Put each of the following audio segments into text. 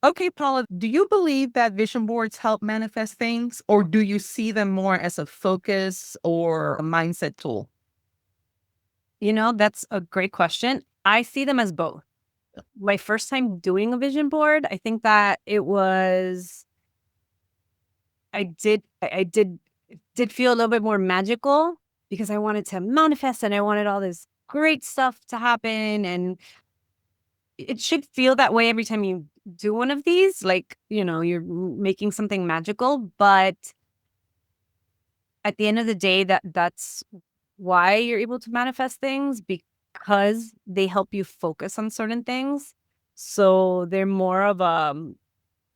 Okay, Paula, do you believe that vision boards help manifest things, or do you see them more as a focus or a mindset tool? That's a great question. I see them as both. My first time doing a vision board, I think that I did feel a little bit more magical because I wanted to manifest and I wanted all this great stuff to happen. And it should feel that way every time you do one of these, like, you're making something magical. But at the end of the day, that's why you're able to manifest things, because they help you focus on certain things. So they're more of a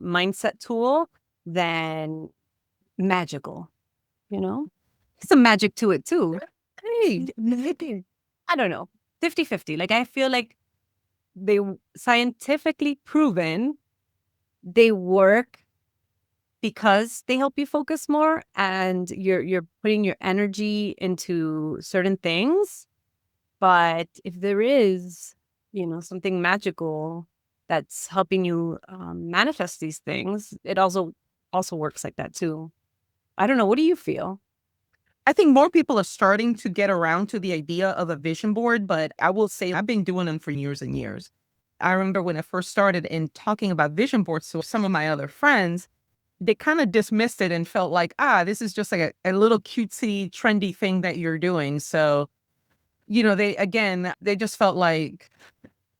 mindset tool than magical, you know? Some magic to it too. Hey, I don't know. 50-50. Like, I feel like they scientifically proven they work because they help you focus more, and you're putting your energy into certain things. But if there is, something magical that's helping you manifest these things, it also works like that too. I don't know. What do you feel? I think more people are starting to get around to the idea of a vision board, but I will say I've been doing them for years and years. I remember when I first started in talking about vision boards to some of my other friends, they kind of dismissed it and felt like, this is just like a little cutesy, trendy thing that you're doing. So, they just felt like,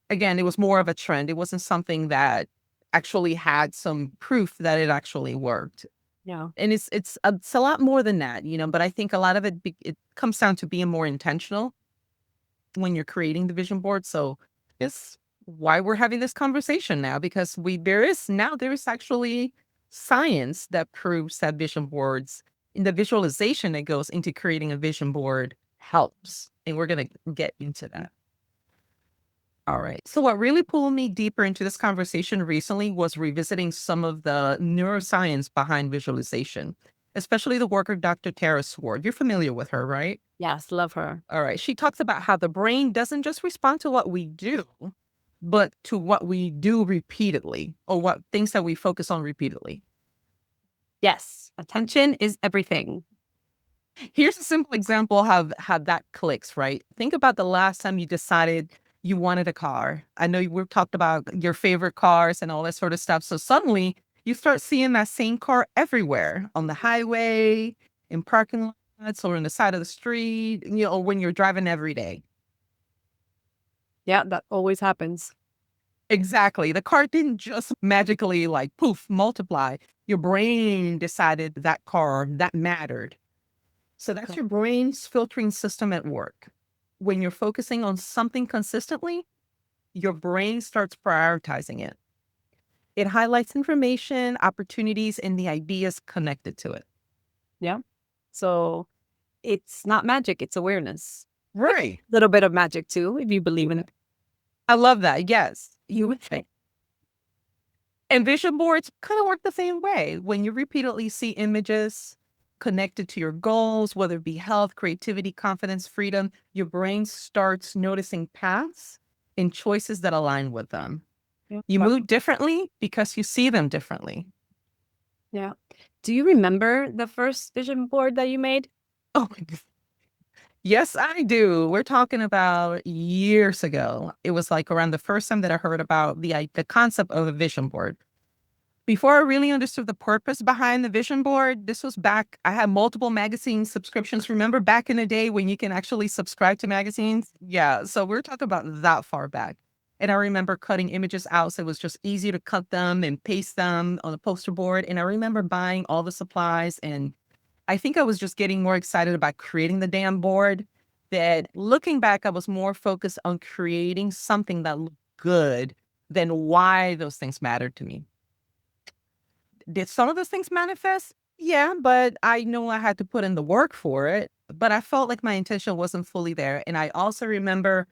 again, it was more of a trend. It wasn't something that actually had some proof that it actually worked. Yeah. And it's a lot more than that, but I think a lot of it comes down to being more intentional when you're creating the vision board. So it's why we're having this conversation now, because there is actually science that proves that vision boards, in the visualization that goes into creating a vision board, helps. And we're going to get into that. All right. So what really pulled me deeper into this conversation recently was revisiting some of the neuroscience behind visualization, especially the work of Dr. Tara Swart. You're familiar with her, right? Yes, love her. All right. She talks about how the brain doesn't just respond to what we do, but to what we do repeatedly, or what things that we focus on repeatedly. Yes, attention is everything. Here's a simple example of how that clicks, right? Think about the last time you decided you wanted a car. I know we've talked about your favorite cars and all that sort of stuff. So suddenly you start seeing that same car everywhere, on the highway, in parking lots, or on the side of the street, or when you're driving every day. Yeah, that always happens. Exactly. The car didn't just magically, like, poof, multiply. Your brain decided that car that mattered. So that's Okay. your brain's filtering system at work. When you're focusing on something consistently, your brain starts prioritizing it. It highlights information, opportunities, and the ideas connected to it. Yeah. So it's not magic, it's awareness. Right. Little bit of magic too, if you believe in it. I love that. Yes, you would think. And vision boards kind of work the same way. When you repeatedly see images connected to your goals, whether it be health, creativity, confidence, freedom, your brain starts noticing paths and choices that align with them. Yeah. You Wow. move differently because you see them differently. Yeah. Do you remember the first vision board that you made? Oh my God. Yes, I do. We're talking about years ago. It was like around the first time that I heard about the concept of a vision board. Before I really understood the purpose behind the vision board, this was back, I had multiple magazine subscriptions. Remember back in the day when you can actually subscribe to magazines? Yeah. So we're talking about that far back. And I remember cutting images out. So it was just easy to cut them and paste them on a poster board. And I remember buying all the supplies. And I think I was just getting more excited about creating the damn board. That looking back, I was more focused on creating something that looked good than why those things mattered to me. Did some of those things manifest? Yeah, but I know I had to put in the work for it. But I felt like my intention wasn't fully there. And I also remember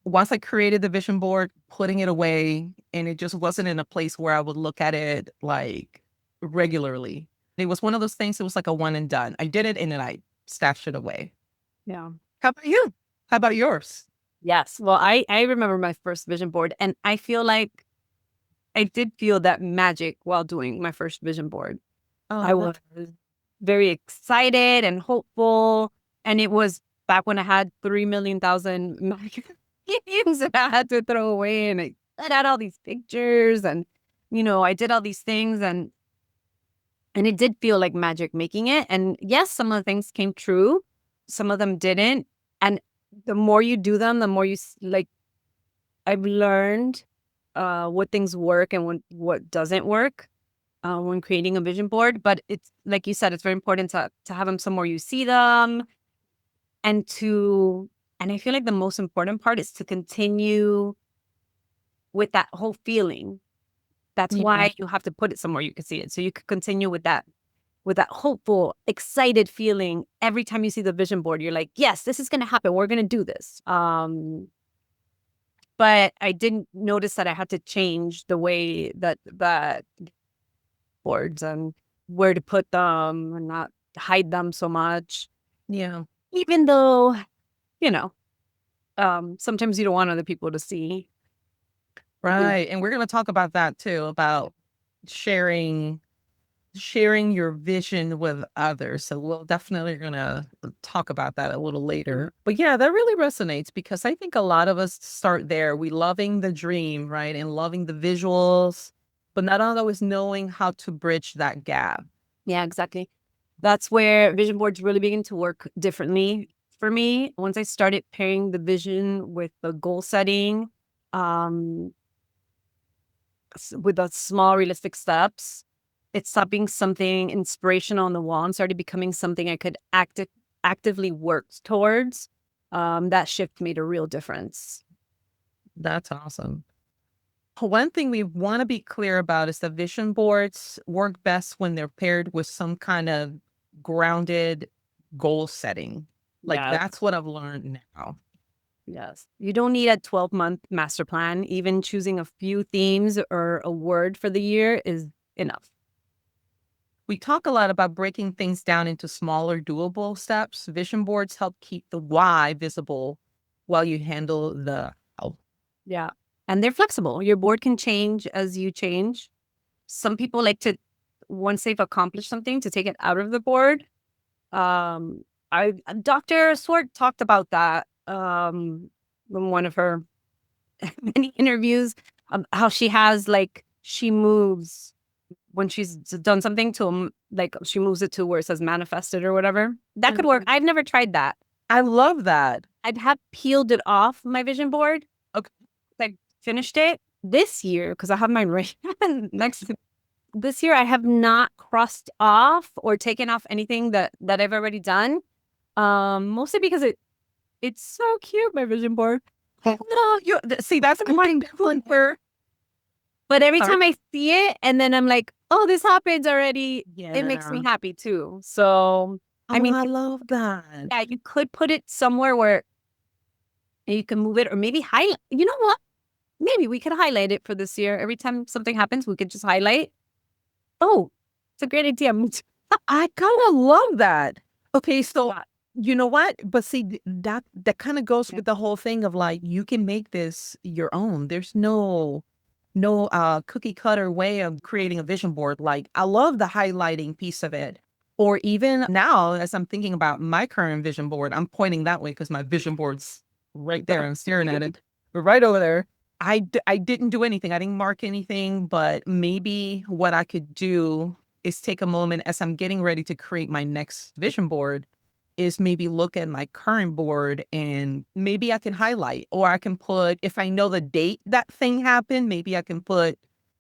once I created the vision board, putting it away, and it just wasn't in a place where I would look at it like regularly. It was one of those things, it was like a one and done. I did it and then I stashed it away. Yeah. How about you? How about yours? Yes. Well, I remember my first vision board, and I feel like I did feel that magic while doing my first vision board. I Oh, was that's very excited and hopeful. And it was back when I had 3,000,000 magazines that I had to throw away. And I let out all these pictures and, I did all these things and it did feel like magic making it. And yes, some of the things came true. Some of them didn't. And the more you do them, the more like, I've learned what things work and what doesn't work when creating a vision board. But it's like you said, it's very important to have them somewhere you see them and and I feel like the most important part is to continue with that whole feeling. That's yeah. why you have to put it somewhere you can see it. So you could continue with that hopeful, excited feeling every time you see the vision board. You're like, yes, this is gonna happen. We're gonna do this. But I didn't notice that I had to change the way that boards and where to put them and not hide them so much. Yeah. Even though, you know, sometimes you don't want other people to see. Right. And we're going to talk about that too, about sharing your vision with others. So we'll definitely going to talk about that a little later. But yeah, that really resonates because I think a lot of us start there. We loving the dream, right? And loving the visuals, but not always knowing how to bridge that gap. Yeah, exactly. That's where vision boards really begin to work differently for me. Once I started pairing the vision with the goal setting, um, with the small realistic steps, it stopped being something inspirational on the wall and started becoming something I could actively work towards. That shift made a real difference. That's awesome. One thing we want to be clear about is that vision boards work best when they're paired with some kind of grounded goal setting. Like Yeah. that's what I've learned now. Yes. You don't need a 12-month master plan. Even choosing a few themes or a word for the year is enough. We talk a lot about breaking things down into smaller, doable steps. Vision boards help keep the why visible while you handle the how. Yeah. And they're flexible. Your board can change as you change. Some people like to, once they've accomplished something, to take it out of the board. Um, Dr. Swart talked about that in one of her many interviews, how she has like she moves when she's done something to like she moves it to where it says manifested or whatever. That could work. I've never tried that. I love that. I'd have peeled it off my vision board. Okay. I finished it this year because I have mine right next to this year. I have not crossed off or taken off anything that I've already done. Mostly because it's so cute, my vision board. No, you see, that's my one where But every sorry. time I see it and then I'm like, oh, this happens already, it makes Yeah. me happy too. So, I Oh, mean, I love that. yeah, you could put it somewhere where you can move it or maybe highlight. You know what? Maybe we could highlight it for this year. Every time something happens, we could just highlight. Oh, it's a great idea. I kind of love that. Okay, so Yeah. you know what? But see, that kind of goes with the whole thing of like you can make this your own. There's no cookie cutter way of creating a vision board. Like I love the highlighting piece of it. Or even now, as I'm thinking about my current vision board, I'm pointing that way because my vision board's right there. I'm staring at it. But right over there. I didn't do anything. I didn't mark anything, but maybe what I could do is take a moment as I'm getting ready to create my next vision board is maybe look at my current board and maybe I can highlight or I can put, if I know the date that thing happened, maybe I can put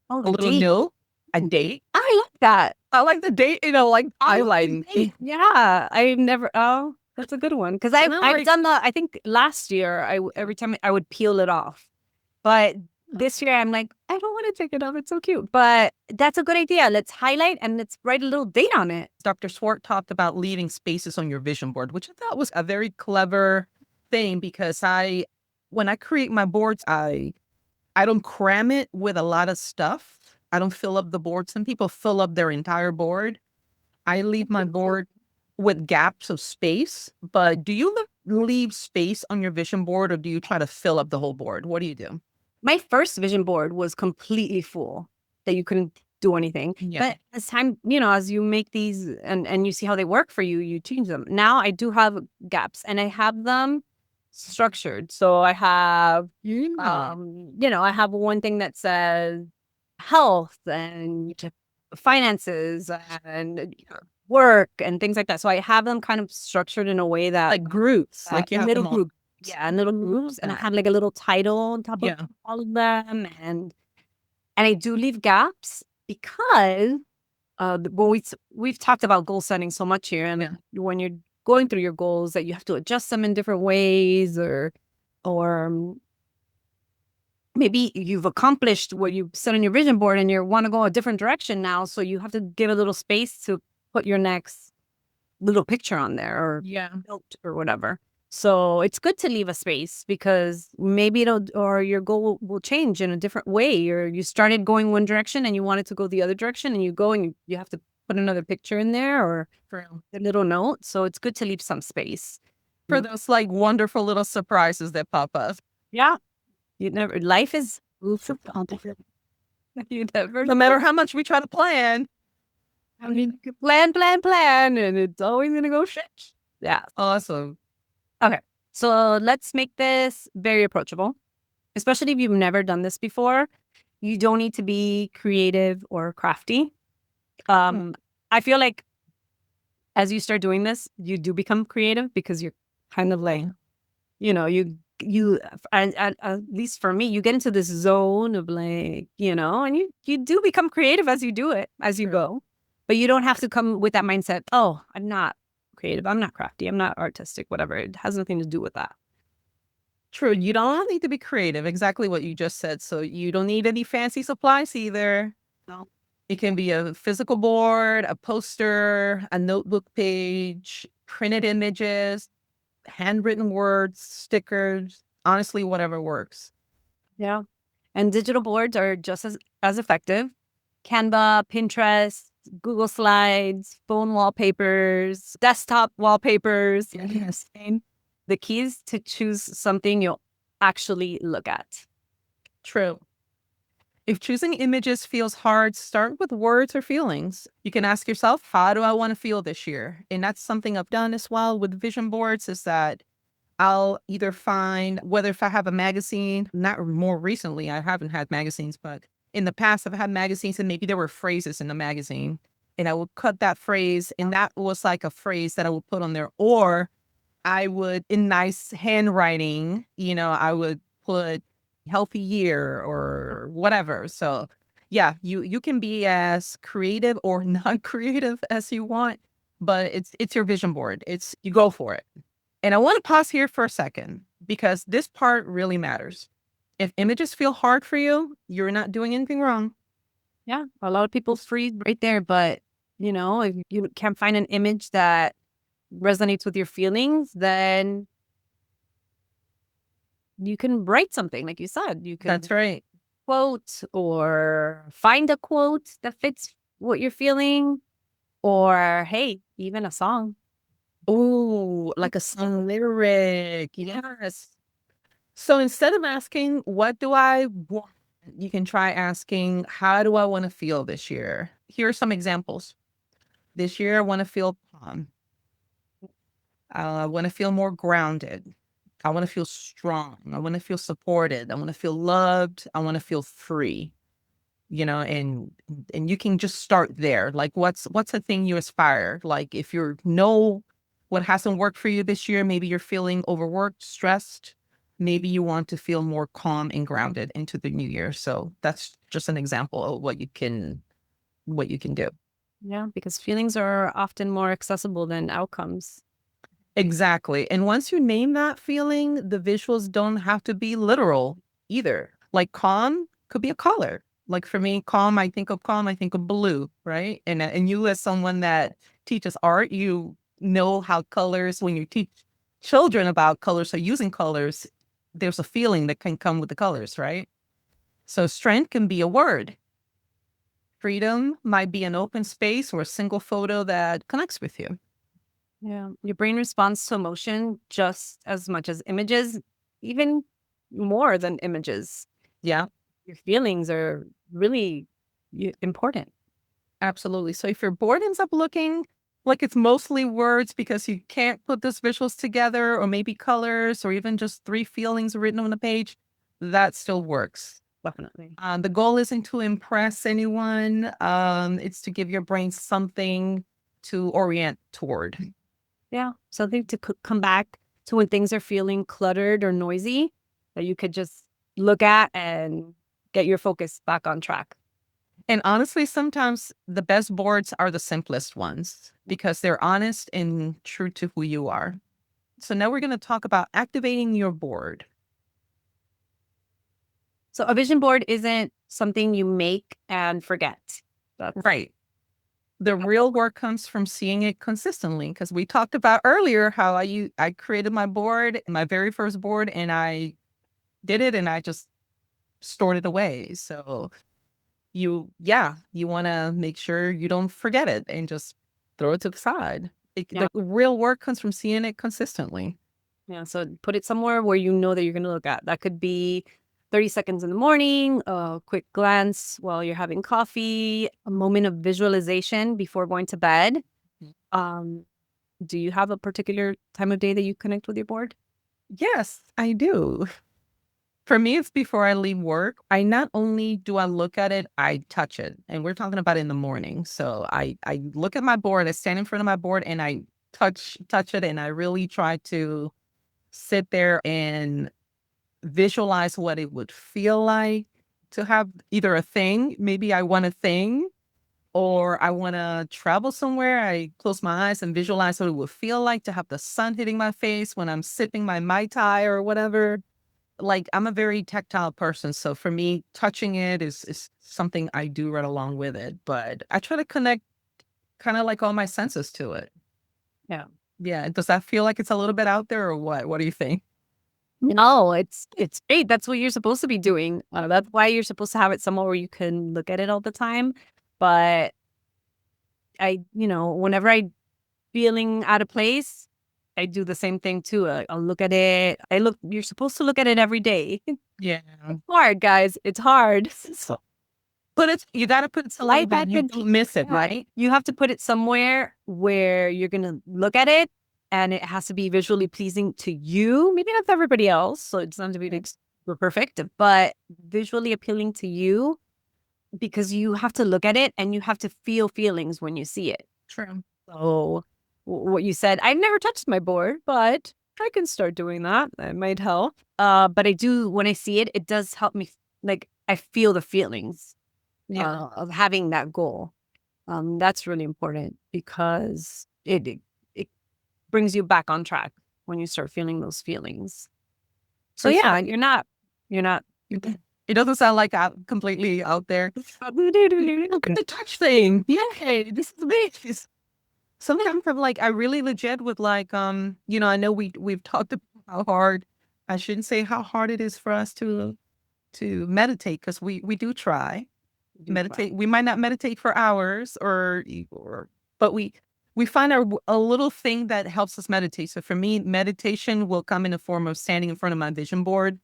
Oh, a the little date. note, a date. I like that. I like the date, like I like the highlighting. date. Yeah, I've never. Oh, that's a good one because And I'm I've like, done the. I think last year every time I would peel it off, but this year I'm like I don't want to take it off. It's so cute, but that's a good idea. Let's highlight and let's write a little date on it. Dr. Swart talked about leaving spaces on your vision board, which I thought was a very clever thing because when I create my boards, I don't cram it with a lot of stuff. I don't fill up the board. Some people fill up their entire board. I leave my board with gaps of space. But do you leave space on your vision board or do you try to fill up the whole board? What do you do? My first vision board was completely full that you couldn't do anything. Yeah. But as time, as you make these and you see how they work for you, you change them. Now I do have gaps and I have them structured. So I have, I have one thing that says health and finances and work and things like that. So I have them kind of structured in a way that Like groups, like you have little them all. groups. Yeah, and little groups. And I have like a little title on top of Yeah. all of them. And I do leave gaps because when we've talked about goal setting so much here, and when you're going through your goals, that you have to adjust them in different ways, or maybe you've accomplished what you set on your vision board, and you want to go a different direction now, so you have to give a little space to put your next little picture on there or note or whatever. So it's good to leave a space because maybe your goal will change in a different way, or you started going one direction and you wanted to go the other direction and you go and you have to put another picture in there or a little note. So it's good to leave some space For those like wonderful little surprises that pop up. Yeah. Life is, you never No matter how much we try to plan. I mean, you plan, and it's always going to go shit. Yeah. Awesome. Okay. So let's make this very approachable, especially if you've never done this before. You don't need to be creative or crafty. I feel like as you start doing this, you do become creative because you're kind of like, at least for me, you get into this zone of like, and you do become creative as you do it, as you go. But you don't have to come with that mindset, oh, I'm not creative, I'm not crafty, I'm not artistic, whatever. It has nothing to do with that. True. You don't need to be creative. Exactly what you just said. So you don't need any fancy supplies either. No. It can be a physical board, a poster, a notebook page, printed images, handwritten words, stickers, honestly, whatever works. Yeah. And digital boards are just as effective. Canva, Pinterest, Google Slides, phone wallpapers, desktop wallpapers. Yes. The key is to choose something you'll actually look at. True. If choosing images feels hard, start with words or feelings. You can ask yourself, how do I want to feel this year? And that's something I've done as well with vision boards is that I'll either find whether if I have a magazine, not more recently, I haven't had magazines, but in the past I've had magazines and maybe there were phrases in the magazine and I would cut that phrase and that was like a phrase that I would put on there. Or I would, in nice handwriting, I would put healthy year or whatever. So yeah, you can be as creative or non-creative as you want, but it's your vision board. You go for it. And I want to pause here for a second because this part really matters. If images feel hard for you, you're not doing anything wrong. Yeah. A lot of people freeze right there, but if you can't find an image that resonates with your feelings, then you can write something, like you said. You can That's right. quote or find a quote that fits what you're feeling, or hey, even a song. Ooh, like a song lyric. Yes. So instead of asking, what do I want? You can try asking, how do I want to feel this year? Here are some examples. This year, I want to feel calm. I want to feel more grounded. I want to feel strong. I want to feel supported. I want to feel loved. I want to feel free. And you can just start there. Like what's a thing you aspire? Like if you know what hasn't worked for you this year, maybe you're feeling overworked, stressed. Maybe you want to feel more calm and grounded into the new year. So that's just an example of what you can do. Yeah, because feelings are often more accessible than outcomes. Exactly. And once you name that feeling, the visuals don't have to be literal either. Like calm could be a color. Like for me, calm, I think of blue, right? And you as someone that teaches art, you know how colors, when you teach children about colors or using colors, there's a feeling that can come with the colors, right? So strength can be a word. Freedom might be an open space or a single photo that connects with you. Yeah. Your brain responds to emotion just as much as images, even more than images. Yeah, Your feelings are really important. absolutely. So if your board ends up looking like it's mostly words because you can't put those visuals together, or maybe colors, or even just three feelings written on the page, that still works. Definitely. The goal isn't to impress anyone. It's to give your brain something to orient toward. Yeah. Something to come back to when things are feeling cluttered or noisy that you could just look at and get your focus back on track. And honestly, sometimes the best boards are the simplest ones because they're honest and true to who you are. So now we're going to talk about activating your board. So a vision board isn't something you make and forget. That's Right. The real work comes from seeing it consistently, because we talked about earlier how I created my board, my very first board, and I did it and I just stored it away. So you want to make sure you don't forget it and just throw it to the side. yeah. The real work comes from seeing it consistently. Yeah. So put it somewhere where you know that you're going to look at. That could be 30 seconds in the morning, a quick glance while you're having coffee, a moment of visualization before going to bed. Um, do you have a particular time of day that you connect with your board? Yes, I do. For me, it's before I leave work. I not only do I look at it, I touch it. And we're talking about in the morning. So I look at my board, I stand in front of my board and I touch it, and I really try to sit there and visualize what it would feel like to have either a thing, maybe I want a thing, or I want to travel somewhere. I close my eyes and visualize what it would feel like to have the sun hitting my face when I'm sipping my Mai Tai or whatever. Like, I'm a very tactile person, so for me, touching it is something I do right along with it. But I try to connect kind of like all my senses to it. Yeah. Yeah. Does that feel like it's a little bit out there, or what? What do you think? No, it's great. That's what you're supposed to be doing. That's why you're supposed to have it somewhere where you can look at it all the time. But whenever I feeling out of place, I do the same thing too. I'll look at it. You're supposed to look at it every day. It's Yeah. hard, guys. It's hard. So But you got to put it somewhere life that you happens. don't miss it, Yeah. right? You have to put it somewhere where you're gonna look at it, and it has to be visually pleasing to you. Maybe not to everybody else, so it doesn't have to be like super perfect, but visually appealing to you because you have to look at it and you have to feel feelings when you see it. True. So, what you said, I've never touched my board, but I can start doing that. That might help. But I do when I see it, it does help me. Like I feel the feelings Yeah. of having that goal. That's really important because it brings you back on track when you start feeling those feelings. So It's yeah, like, you're not. it doesn't sound like I'm completely out there. Look at the touch thing. Yay, this is amazing. Sometimes I'm like, I really legit with like, I know we've talked about how hard, I shouldn't say how hard it is for us to meditate, because we do try. Meditate. We might not meditate for hours but we find a little thing that helps us meditate. So for me, meditation will come in the form of standing in front of my vision board.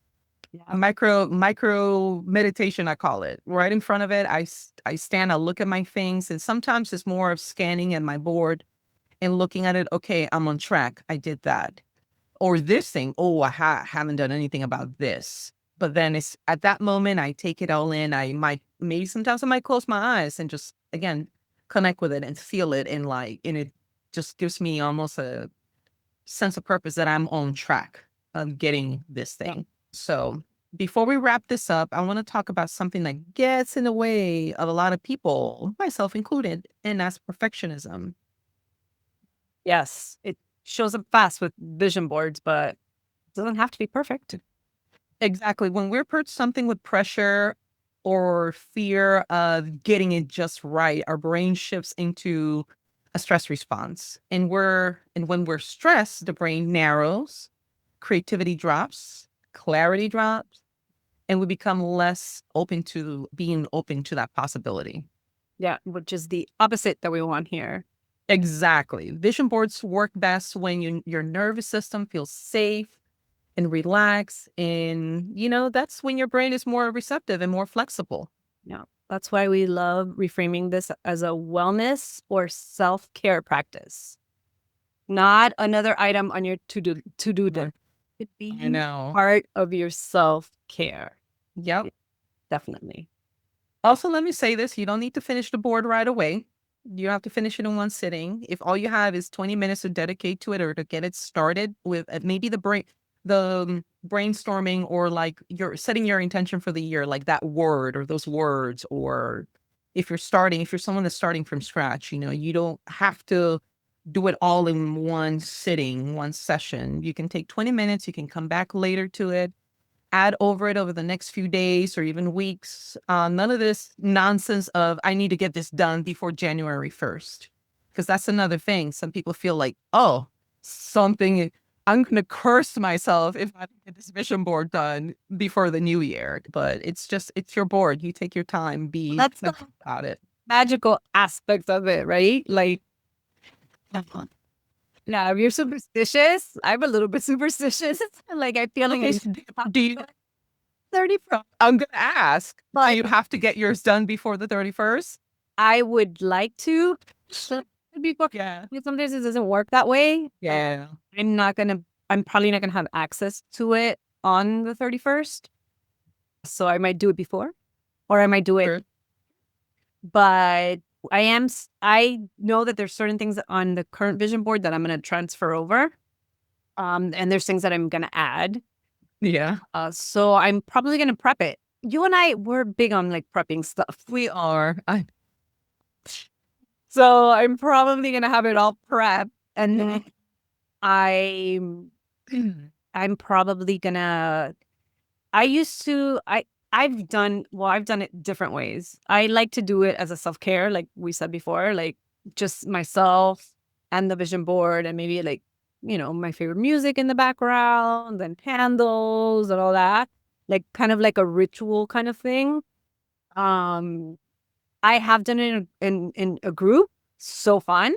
Yeah. A micro meditation, I call it. Right in front of it, I stand, I look at my things, and sometimes it's more of scanning at my board and looking at it. Okay, I'm on track. I did that. Or this thing. Oh, I haven't done anything about this. But then it's at that moment, I take it all in. Maybe sometimes I might close my eyes and just, again, connect with it and feel it. And it just gives me almost a sense of purpose that I'm on track of getting this thing. So before we wrap this up, I want to talk about something that gets in the way of a lot of people, myself included, and that's perfectionism. Yes, it shows up fast with vision boards, but it doesn't have to be perfect. Exactly. When we're put something with pressure or fear of getting it just right, our brain shifts into a stress response. And when we're stressed, the brain narrows, creativity drops, clarity drops, and we become less open to being open to that possibility. Yeah, which is the opposite that we want here. Exactly. Vision boards work best when your nervous system feels safe and relax. And, that's when your brain is more receptive and more flexible. Yeah. That's why we love reframing this as a wellness or self-care practice, not another item on your to-do list. It could I be know. part of your self-care. Yep. Definitely. Also, let me say this, you don't need to finish the board right away. You don't have to finish it in one sitting. If all you have is 20 minutes to dedicate to it or to get it started with maybe the brainstorming, or like you're setting your intention for the year, like that word or those words, or if you're someone that's starting from scratch, you don't have to do it all in one sitting, one session. You can take 20 minutes, you can come back later to it, add over it over the next few days or even weeks. None of this nonsense of I need to get this done before January 1st. Because that's another thing. Some people feel like, oh, something, I'm going to curse myself if I don't get this vision board done before the new year. But it's your board. You take your time, Well, be that's the about it. magical aspect of it, right? Like, now, if you're superstitious, I'm a little bit superstitious. Like, I feel like Okay, I so do you, 30, I'm going to ask, do but you have to get yours done before the 31st? I would like to. Before, Yeah. sometimes it doesn't work that way. Yeah. I'm not gonna. I'm probably not gonna have access to it on the 31st. So I might do it before, or I might do it. Sure. But I know that there's certain things on the current vision board that I'm gonna transfer over. And there's things that I'm gonna add. Yeah. So I'm probably gonna prep it. You and I we're big on like prepping stuff. We are. So I'm probably gonna have it all prepped, and then I'm I'm probably gonna. I used to. I've done it different ways. I like to do it as a self care, like we said before, like just myself and the vision board, and maybe like my favorite music in the background, and candles and all that, like kind of like a ritual kind of thing. Um, I have done it in a group, so fun.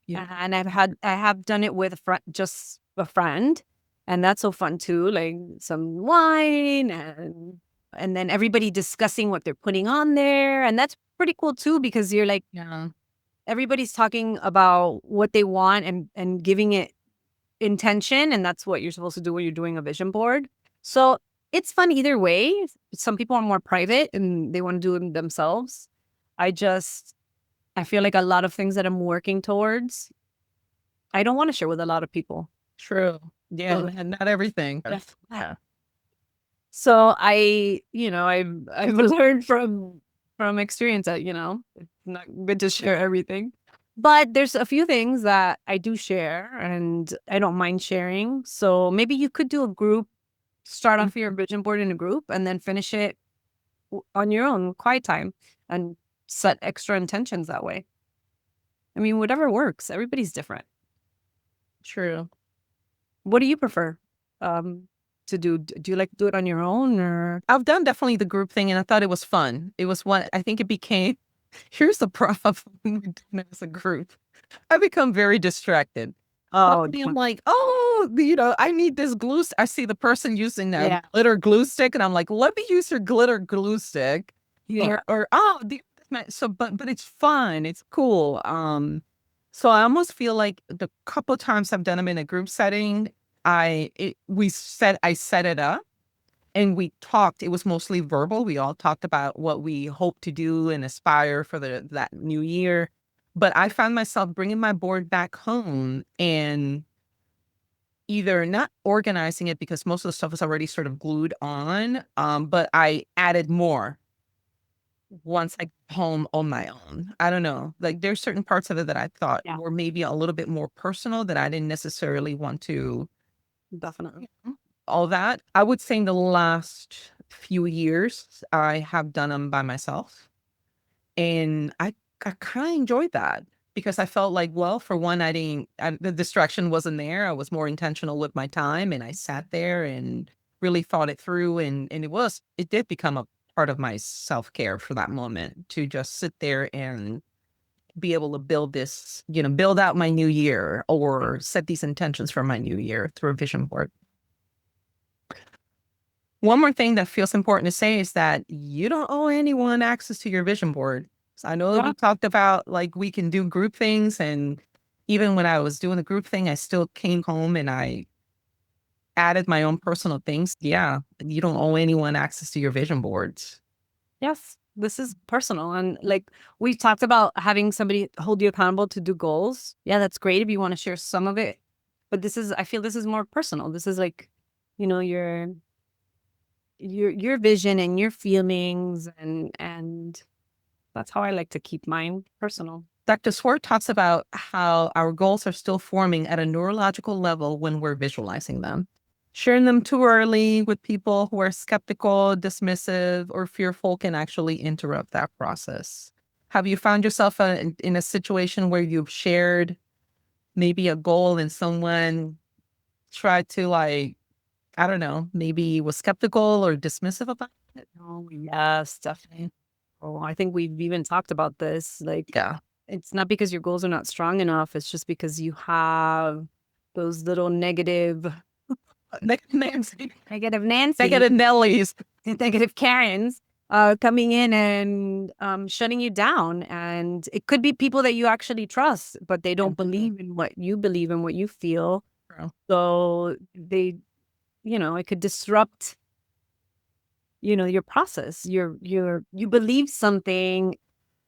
Yeah. And I have done it with a friend, just a friend, and that's so fun too. Like some wine and then everybody discussing what they're putting on there, and that's pretty cool too because you're like Yeah. everybody's talking about what they want and giving it intention, and that's what you're supposed to do when you're doing a vision board. So it's fun either way. Some people are more private and they want to do it themselves. I feel like a lot of things that I'm working towards, I don't want to share with a lot of people. True. Yeah. So, And not everything. yeah. So I've learned from experience that it's not good to share everything. But there's a few things that I do share and I don't mind sharing. So maybe you could do a group, start off your vision board in a group and then finish it on your own quiet time and set extra intentions that way. I mean, whatever works. Everybody's different. True. What do you prefer to do? Do you like to do it on your own or? I've done definitely the group thing and I thought it was fun. It was one, I think it became, here's the problem when we're doing it as a group. I become very distracted. Oh, I'm like, oh, I need this glue. I see the person using a yeah. glitter glue stick and I'm like, let me use your glitter glue stick. Yeah. Or oh, so, but it's fun. It's cool. So I almost feel like the couple of times I've done them in a group setting, I set it up and we talked. It was mostly verbal. We all talked about what we hope to do and aspire for that new year. But I found myself bringing my board back home and either not organizing it because most of the stuff was already sort of glued on, but I added more once I got home on my own. I don't know. Like there's certain parts of it that I thought Yeah, were maybe a little bit more personal that I didn't necessarily want to definitely. all that. I would say in the last few years, I have done them by myself. And I kind of enjoyed that because I felt like, well, for one, the distraction wasn't there. I was more intentional with my time and I sat there and really thought it through. And it did become a part of my self-care for that moment to just sit there and be able to build out my new year or set these intentions for my new year through a vision board. One more thing that feels important to say is that you don't owe anyone access to your vision board. So I know Yeah. we talked about like we can do group things, and even when I was doing the group thing, I still came home and I added my own personal things. Yeah, you don't owe anyone access to your vision boards. Yes, this is personal. And like we talked about having somebody hold you accountable to do goals. Yeah, that's great if you want to share some of it. But I feel this is more personal. This is like, your vision and your feelings and that's how I like to keep mine personal. Dr. Swart talks about how our goals are still forming at a neurological level when we're visualizing them. Sharing them too early with people who are skeptical, dismissive, or fearful can actually interrupt that process. Have you found yourself in a situation where you've shared maybe a goal and someone tried to, like, I don't know, maybe was skeptical or dismissive about it? Oh, yes, definitely. Oh, I think we've even talked about this. Like, Yeah. it's not because your goals are not strong enough. It's just because you have those little Nancy. negative Nancy, Negative Nellies. negative Karens coming in and shutting you down. And it could be people that you actually trust, but they don't believe in what you believe and what you feel. So it could disrupt, your process. You believe something,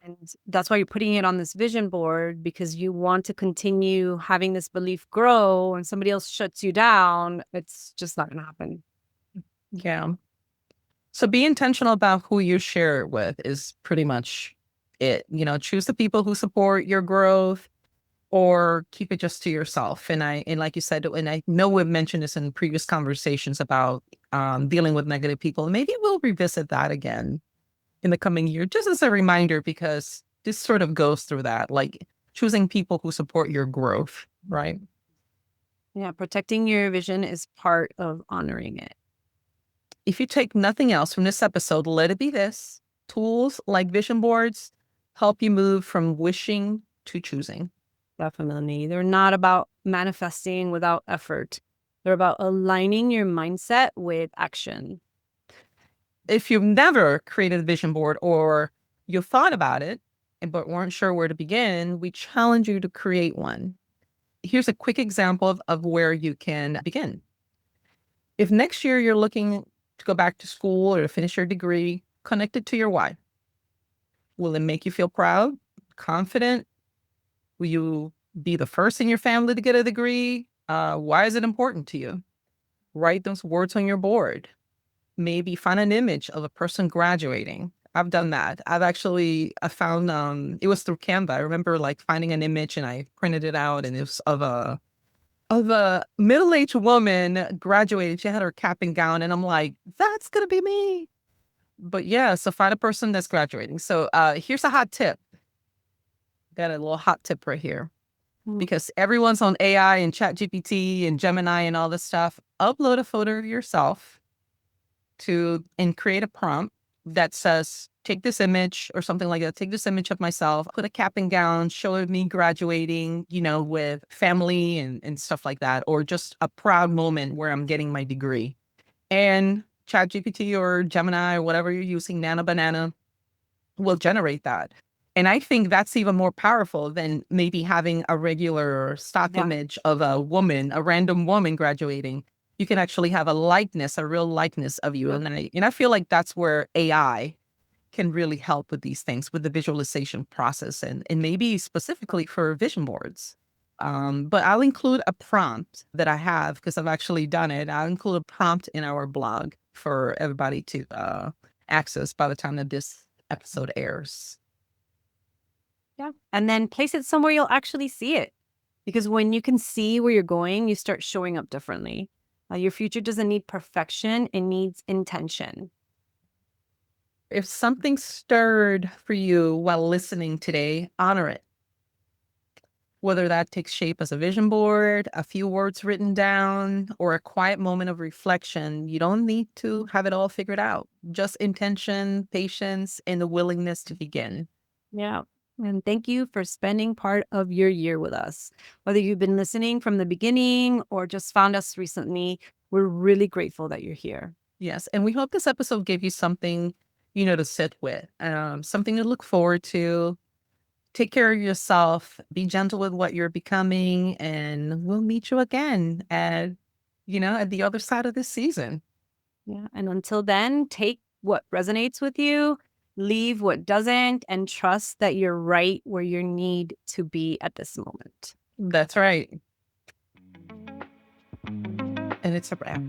and that's why you're putting it on this vision board because you want to continue having this belief grow and somebody else shuts you down. It's just not going to happen. Yeah. So be intentional about who you share it with is pretty much it. Choose the people who support your growth or keep it just to yourself. And like you said, and I know we've mentioned this in previous conversations about dealing with negative people. Maybe we'll revisit that again in the coming year, just as a reminder, because this sort of goes through that, like choosing people who support your growth, right? Yeah, protecting your vision is part of honoring it. If you take nothing else from this episode, let it be this: tools like vision boards help you move from wishing to choosing. Definitely. They're not about manifesting without effort. They're about aligning your mindset with action. If you've never created a vision board or you've thought about it but weren't sure where to begin, we challenge you to create one. Here's a quick example of where you can begin. If next year you're looking to go back to school or to finish your degree, connect it to your why. Will it make you feel proud, confident? Will you be the first in your family to get a degree? Why is it important to you? Write those words on your board. Maybe find an image of a person graduating. I've done that. I found it was through Canva. I remember like finding an image and I printed it out, and it was of a middle-aged woman graduating. She had her cap and gown, and I'm like, that's gonna be me. But yeah, so find a person that's graduating. So here's a hot tip. Got a little hot tip right here. Mm. Because everyone's on AI and Chat GPT and Gemini and all this stuff. Upload a photo of yourself and create a prompt that says, take this image or something like that. Take this image of myself, put a cap and gown, show me graduating, with family and stuff like that, or just a proud moment where I'm getting my degree. And ChatGPT or Gemini or whatever you're using, Nana Banana, will generate that. And I think that's even more powerful than maybe having a regular stock image of a random woman graduating. You can actually have a likeness, a real likeness of you. And I feel like that's where AI can really help with these things, with the visualization process and maybe specifically for vision boards. But I'll include a prompt that I have because I've actually done it. I'll include a prompt in our blog for everybody to access by the time that this episode airs. Yeah. And then place it somewhere you'll actually see it. Because when you can see where you're going, you start showing up differently. Your future doesn't need perfection, it needs intention. If something stirred for you while listening today, honor it. Whether that takes shape as a vision board, a few words written down, or a quiet moment of reflection, you don't need to have it all figured out. Just intention, patience, and the willingness to begin. Yeah. And thank you for spending part of your year with us. Whether you've been listening from the beginning or just found us recently, we're really grateful that you're here. Yes. And we hope this episode gave you something, to sit with, something to look forward to. Take care of yourself, be gentle with what you're becoming, and we'll meet you again at the other side of this season. Yeah. And until then, take what resonates with you, leave what doesn't, and trust that you're right where you need to be at this moment. That's right. And it's a wrap.